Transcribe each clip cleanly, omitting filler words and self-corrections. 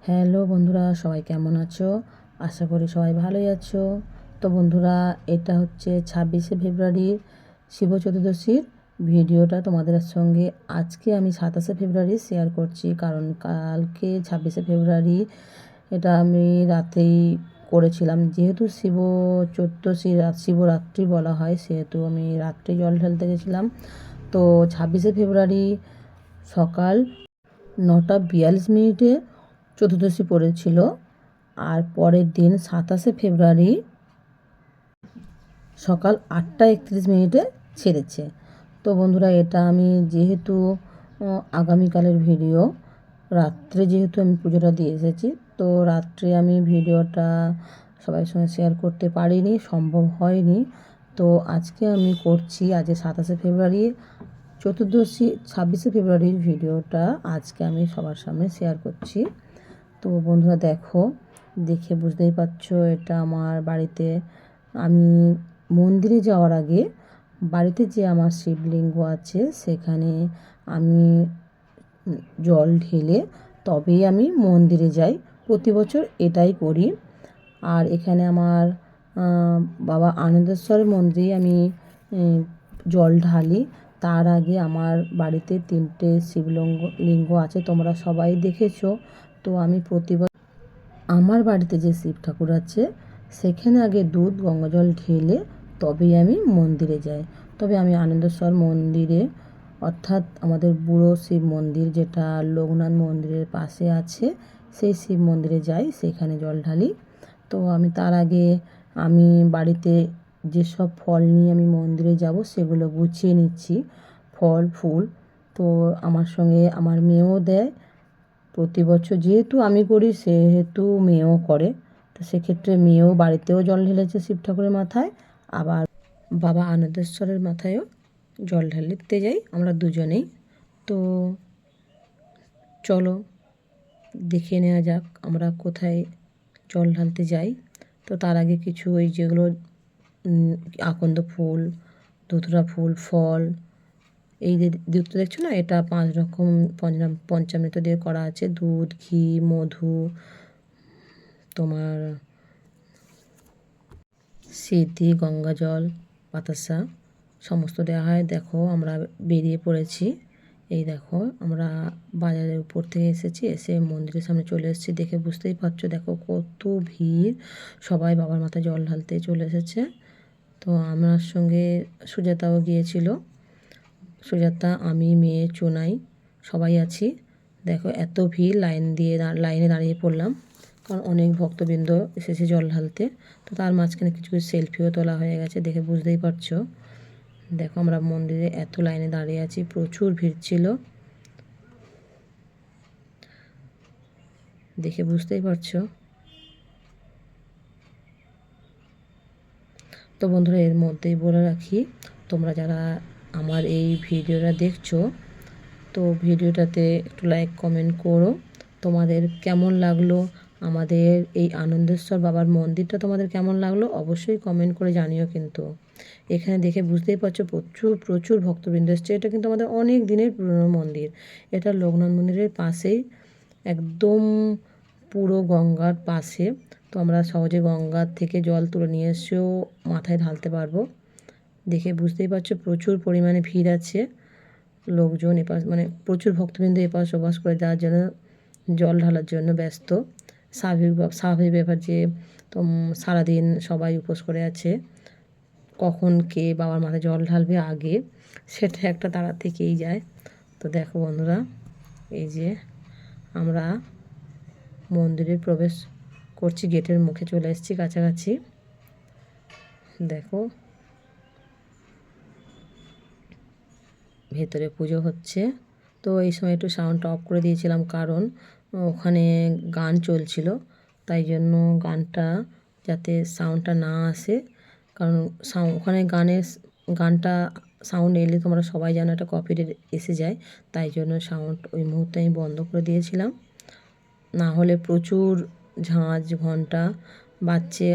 Hello বন্ধুরা, সবাই কেমন আছো? আশা করি সবাই ভালোই আছো। তো বন্ধুরা, এটা হচ্ছে 26শে ফেব্রুয়ারি শিব চতুর্দশীর ভিডিওটা তোমাদের সঙ্গে আজকে আমি 27শে ফেব্রুয়ারি শেয়ার করছি, কারণ কালকে 26শে ফেব্রুয়ারি এটা আমি রাতেই করেছিলাম। যেহেতু শিব চতুর্দশী শিবরাত্রি বলা হয়, সেহেতু আমি রাত্রে জল ঢালতে গেছিলাম। তো 26শে ফেব্রুয়ারি সকাল 9:42 চতুর্দশী পড়েছিল, আর পরের দিন 27শে ফেব্রুয়ারি সকাল 8:31 ছেড়েছে। তো বন্ধুরা, এটা আমি যেহেতু আগামীকালের ভিডিও, রাত্রে যেহেতু আমি পুজোটা দিয়ে এসেছি, তো রাত্রে আমি ভিডিওটা সবার সঙ্গে শেয়ার করতে পারিনি, সম্ভব হয়নি। তো আজকে আমি করছি, আজ 27শে ফেব্রুয়ারি চতুর্দশী 26শে ফেব্রুয়ারির ভিডিওটা আজকে আমি সবার সামনে শেয়ার করছি। তো বন্ধুরা দেখো, দেখে বুঝতেই পারছো এটা আমার বাড়িতে। আমি মন্দিরে যাওয়ার আগে বাড়িতে যে আমার শিবলিঙ্গ আছে সেখানে আমি জল ঢেলে তবেই আমি মন্দিরে যাই। প্রতি বছর এটাই করি। আর এখানে আমার বাবা আনন্দেশ্বরের মন্দিরে আমি জল ঢালি। তার আগে আমার বাড়িতে 3টে লিঙ্গ আছে, তোমরা সবাই দেখেছো। তো আমি প্রতি বছর আমার বাড়িতে যে শিব ঠাকুর আছে সেখানে আগে দুধ গঙ্গা জল ঢেলে তবেই আমি মন্দিরে যাই। তবে আমি আনন্দেশ্বর মন্দিরে, অর্থাৎ আমাদের বুড়ো শিব মন্দির যেটা লোকনাথ মন্দিরের পাশে আছে, সেই শিব মন্দিরে যাই, সেখানে জল ঢালি। তো আমি তার আগে আমি বাড়িতে যেসব ফল নিয়ে আমি মন্দিরে যাব সেগুলো গুছিয়ে নিচ্ছি, ফল ফুল। তো আমার সঙ্গে আমার মেয়েও দেয়। প্রতি বছর যেহেতু আমি করি সেহেতু মেয়েও করে। তো সেক্ষেত্রে মেয়েও বাড়িতেও জল ঢেলেছে শিব ঠাকুরের মাথায়, আবার বাবা আনন্দেশ্বরের মাথায়ও জল ঢালতে যাই আমরা দুজনেই। তো চলো দেখে নেওয়া যাক আমরা কোথায় জল ঢালতে যাই। তো তার আগে কিছু ওই যেগুলো আকন্দ ফুল, ধুতরা ফুল, ফল, এই যে দুধটা দেখছো না, এটা 5 রকম পঞ্চামৃত দিয়ে করা আছে। দুধ, ঘি, মধু, তোমার সিদ্ধি, গঙ্গা জল, বাতাসা সমস্ত দেওয়া হয়। দেখো আমরা বেরিয়ে পড়েছি। এই দেখো আমরা বাজারের উপর থেকে এসেছি, এসে মন্দিরের সামনে চলে এসেছি। দেখে বুঝতেই পারছো, দেখো কত ভিড়, সবাই বাবার মাথায় জল ঢালতে চলে এসেছে। তো আমার সঙ্গে সুজাতাও গিয়েছিল। সুজাতা, আমি, মেয়ে, চুনাই সবাই আছি। দেখো এত ভিড়, লাইনে দাঁড়িয়ে পড়লাম, কারণ অনেক ভক্তবৃন্দ এসেছে জল ঢালতে। তো তার মাঝখানে কিছু কিছু সেলফিও তোলা হয়ে গেছে, দেখে বুঝতেই পারছো। দেখো আমরা মন্দিরে এত লাইনে দাঁড়িয়ে আছি, প্রচুর ভিড় ছিল, দেখে বুঝতেই পারছো। তো বন্ধুরা, এর মধ্যেই বলে রাখি, তোমরা যারা আমার এই ভিডিওটা দেখছো, তো ভিডিওটাতে একটু লাইক কমেন্ট করো। তোমাদের কেমন লাগলো আমাদের এই আনন্দেশ্বর বাবার মন্দিরটা, তোমাদের কেমন লাগলো অবশ্যই কমেন্ট করে জানিও। কিন্তু এখানে দেখে বুঝতেই পারছো প্রচুর প্রচুর ভক্তবৃন্দ এসছে। এটা কিন্তু আমাদের অনেক দিনের পুরনো মন্দির। এটা লোকনাথ মন্দিরের পাশেই, একদম পুরো গঙ্গার পাশে। তো আমরা সহজে গঙ্গার থেকে জল তুলে নিয়ে এসেও মাথায় ঢালতে পারবো। দেখে বুঝতেই পারছো প্রচুর পরিমাণে ভিড় আছে, লোকজন এপাশ মানে প্রচুর ভক্তবৃন্দ এপাশ ওপাশ করে যাওয়ার জন্য, জল ঢালার জন্য ব্যস্ত। স্বাভাবিক ব্যাপার যে তো সারাদিন সবাই উপোস করে আছে, কখন কে বাবার মাথায় জল ঢালবে আগে, সেটা একটা তাড়া থেকেই যায়। তো দেখো বন্ধুরা, এই যে আমরা মন্দিরে প্রবেশ করছি, গেটের মুখে চলে এসেছি কাছাকাছি। দেখো ভেতরে পুজো হচ্ছে। তো এই সময় একটু সাউন্ডটা অফ করে দিয়েছিলাম, কারণ ওখানে গান চলছিল, তাই জন্য গানটা যাতে সাউন্ডটা না আসে, কারণ ওখানে গানটা সাউন্ড এলে তোমরা সবাই জানো একটা কপিরাইট এসে যায়, তাই জন্য সাউন্ড ওই মুহূর্তে আমি বন্ধ করে দিয়েছিলাম। না হলে প্রচুর ঝাঁঝ ঘন্টা বাজছে,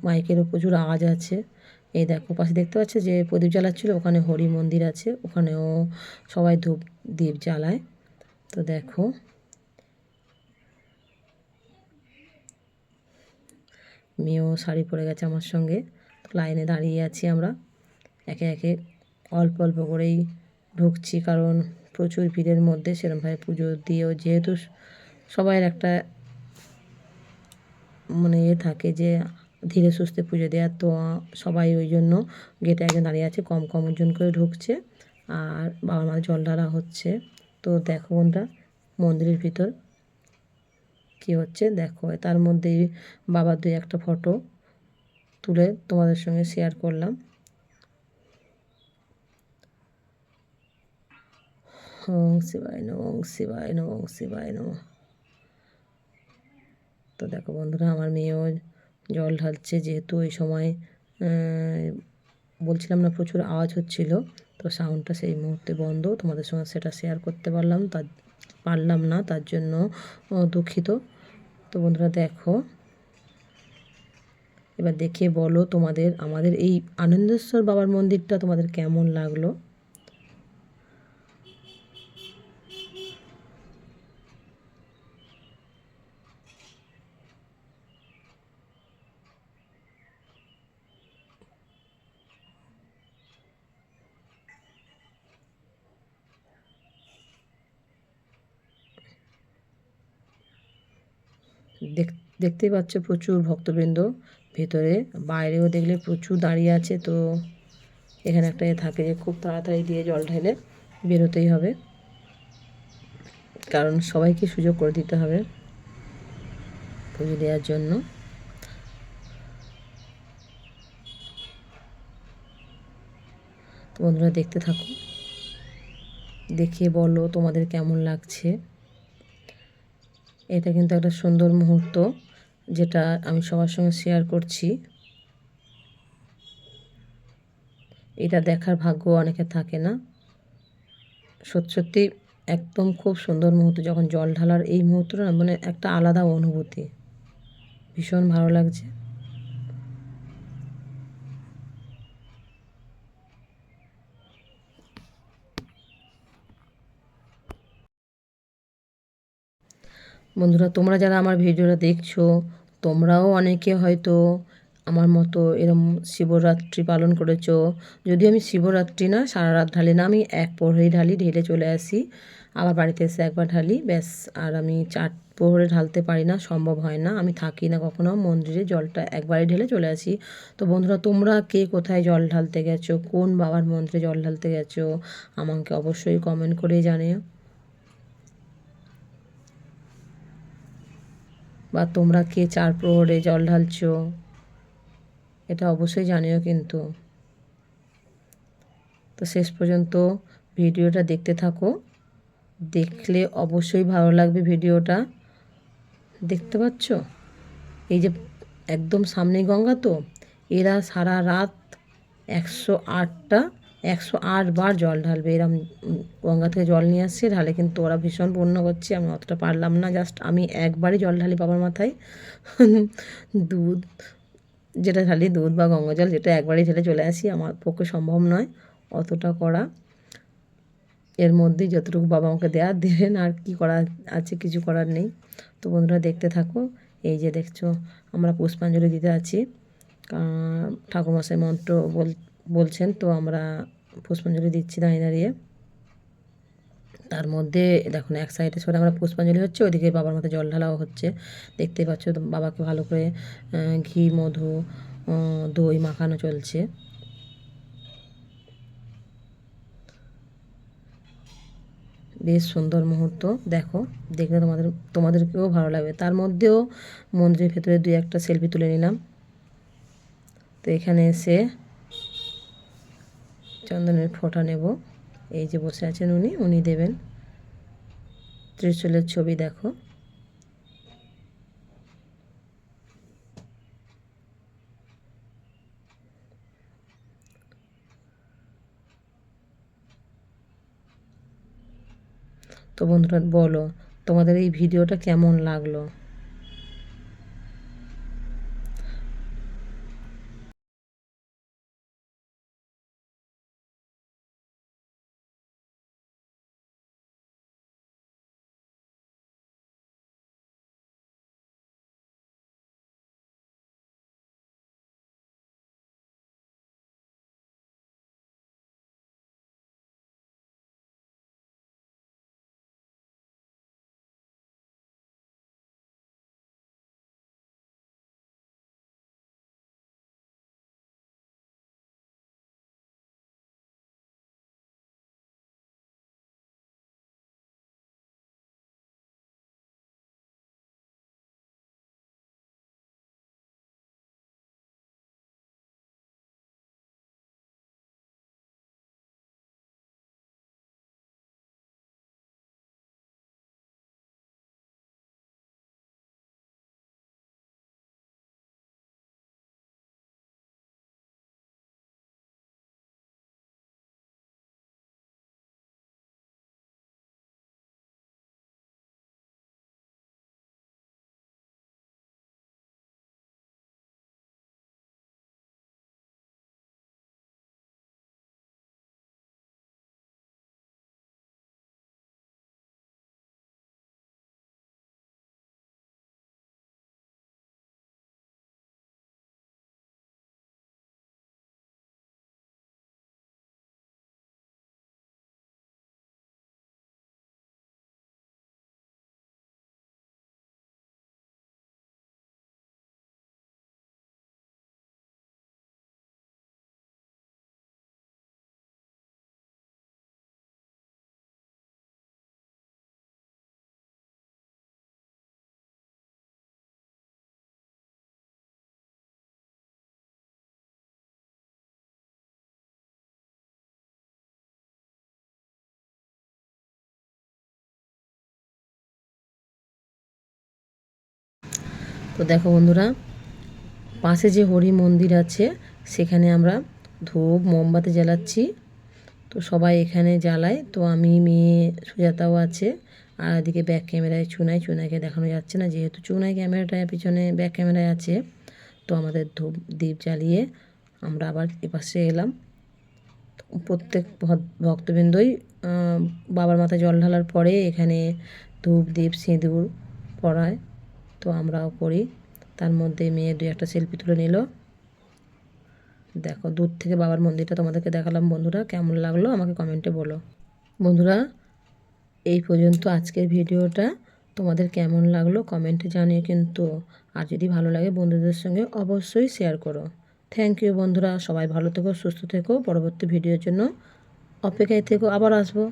মাইকেরও প্রচুর আওয়াজ আছে। এই দেখো পাশে দেখতে পাচ্ছ যে প্রদীপ জ্বালাচ্ছিলো, ওখানে হরি মন্দির আছে, ওখানেও সবাই ধূপ দ্বীপ জ্বালায়। তো দেখো মেয়েও শাড়ি পরে গেছে আমার সঙ্গে। লাইনে দাঁড়িয়ে আছি আমরা, একে একে অল্প অল্প করেই ঢুকছি, কারণ প্রচুর ভিড়ের মধ্যে সেরকমভাবে পুজো দিয়েও যেহেতু সবাইয়ের একটা মানে থাকে যে ধীরে সুস্থে পুজো দেওয়ার, তো সবাই ওই জন্য গেটে একজন দাঁড়িয়ে আছে, কম কম ওজন করে ঢুকছে আর বাবার মাথায় জল ঢালা হচ্ছে। তো দেখো বন্ধুরা মন্দিরের ভিতর কী হচ্ছে দেখো, তার মধ্যেই বাবার দুই একটা ফটো তুলে তোমাদের সঙ্গে শেয়ার করলাম। ওং শিবায় নমঃ, ওং শিবায় নমঃ, ওং শিবায় নমঃ। তো দেখো বন্ধুরা আমার মেয়েও জল ঢালছে, যেহেতু ওই সময় বলছিলাম না প্রচুর আওয়াজ হচ্ছিল, তো সাউন্ডটা সেই মুহূর্তে বন্ধ, তোমাদের সঙ্গে সেটা শেয়ার করতে পারলাম না, তার জন্য দুঃখিত। তো বন্ধুরা দেখো, এবার দেখে বলো তোমাদের আমাদের এই আনন্দেশ্বর বাবার মন্দিরটা তোমাদের কেমন লাগলো। দেখতেই পাচ্ছ প্রচুর ভক্তবৃন্দ ভেতরে, বাইরেও দেখলে প্রচুর দাঁড়িয়ে আছে। তো এখানে একটা থাকে যে খুব তাড়াতাড়ি দিয়ে জল ঢেলে বেরোতেই হবে, কারণ সবাইকে সুযোগ করে দিতে হবে পুজো দেওয়ার জন্য। তো বন্ধুরা দেখতে থাকো, দেখে বলো তোমাদের কেমন লাগছে। এটা কিন্তু একটা সুন্দর মুহূর্ত, যেটা আমি সবার সঙ্গে শেয়ার করছি। এটা দেখার ভাগ্য অনেকের থাকে না। সত্যি সত্যি একদম খুব সুন্দর মুহূর্ত, যখন জল ঢালার এই মুহূর্তটা মানে একটা আলাদা অনুভূতি, ভীষণ ভালো লাগছে। বন্ধুরা তোমরা যারা আমার ভিডিওটা দেখছো, তোমরাও অনেকে হয়তো আমার মতো এরম শিবরাত্রি পালন করেছো। যদিও আমি শিবরাত্রি না, সারা রাত ঢালি না, আমি এক প্রহরেই ঢালি, ঢেলে চলে আসি, আবার বাড়িতে এসে একবার ঢালি ব্যাস। আর আমি 4 প্রহরে ঢালতে পারি না, সম্ভব হয় না, আমি থাকি না কখনো মন্দিরে, জলটা একবারই ঢেলে চলে আসি। তো বন্ধুরা তোমরা কে কোথায় জল ঢালতে গেছো, কোন বাবার মন্দিরে জল ঢালতে গেছো, আমাকে অবশ্যই কমেন্ট করে জানিও। বা তোমরা কে 4 প্রহরে জল ঢালছো, এটা অবশ্যই জানিও কিন্তু। তো শেষ পর্যন্ত ভিডিওটা দেখতে থাকো, দেখলে অবশ্যই ভালো লাগবে ভিডিওটা। দেখতে পাচ্ছ এই যে একদম সামনেই গঙ্গা, তো এরা সারা রাত 108টা 108 বার জল ঢালবে, এরম গঙ্গা থেকে জল নিয়ে আসছে ঢালে, কিন্তু ওরা ভীষণ পুণ্য করছে, আমি অতটা পারলাম না, জাস্ট আমি একবারই জল ঢালি বাবার মাথায় দুধ যেটা ঢালি, দুধ বা গঙ্গা জল, যেটা একবারই ঢেলে চলে আসি, আমার পক্ষে সম্ভব নয় অতটা করা। এর মধ্যেই যতটুকু বাবা আমাকে দেবেন, আর কি করা আছে, কিছু করার নেই। তো বন্ধুরা দেখতে থাকো, এই যে দেখছো আমরা পুষ্পাঞ্জলি দিতে আছি, ঠাকুরমশাই মন্ত্র বলছেন, তো আমরা পুষ্পাঞ্জলি দিচ্ছি দাঁড়িয়ে দাঁড়িয়ে। তার মধ্যে দেখুন এক সাইডে সরে আমরা পুষ্পাঞ্জলি হচ্ছে, ওইদিকে বাবার মাথায় জল ঢালাও হচ্ছে, দেখতেই পাচ্ছ। তো বাবাকে ভালো করে ঘি মধু দই মাখানো চলছে। বেশ সুন্দর মুহূর্ত, দেখো দেখলে তোমাদেরকেও ভালো লাগবে। তার মধ্যেও মন্দিরের ভেতরে 2-1টা সেলফি তুলে নিলাম। তো এখানে এসে চন্দনের ফোঁটা নেব, এই যে বসে আছেন উনি দেবেন। ত্রিশূলের ছবি দেখো, তো বন্ধুরা বলো তোমাদের এই ভিডিওটা কেমন লাগলো। তো দেখো বন্ধুরা, পাশে যে হরি মন্দির আছে সেখানে আমরা ধূপ মোমবাতি জ্বালাচ্ছি। তো সবাই এখানে জ্বালায়, তো আমি, মেয়ে, সুজাতাও আছে। আর এদিকে ব্যাক ক্যামেরায় চুনাইকে দেখানো যাচ্ছে না, যেহেতু চুনাই ক্যামেরাটা পিছনে ব্যাক ক্যামেরায় আছে। তো আমাদের ধূপ দ্বীপ জ্বালিয়ে আমরা আবার এপাশে এলাম। প্রত্যেক ভক্তবৃন্দই বাবার মাথায় জল ঢালার পরে এখানে ধূপ দ্বীপ সিঁদুর পরায়, তো আমরাও করি। তার মধ্যে মেয়ে 2-1টা সেলফি তুলে নিল। দেখো দূর থেকে বাবার মন্দিরটা তোমাদেরকে দেখালাম। বন্ধুরা কেমন লাগলো আমাকে কমেন্টে বলো। বন্ধুরা এই পর্যন্ত আজকের ভিডিওটা, তোমাদের কেমন লাগলো কমেন্টে জানিও কিন্তু। আর যদি ভালো লাগে বন্ধুদের সঙ্গে অবশ্যই শেয়ার করো। থ্যাংক ইউ বন্ধুরা, সবাই ভালো থেকো, সুস্থ থেকো, পরবর্তী ভিডিওর জন্য অপেক্ষায় থেকো, আবার আসবো।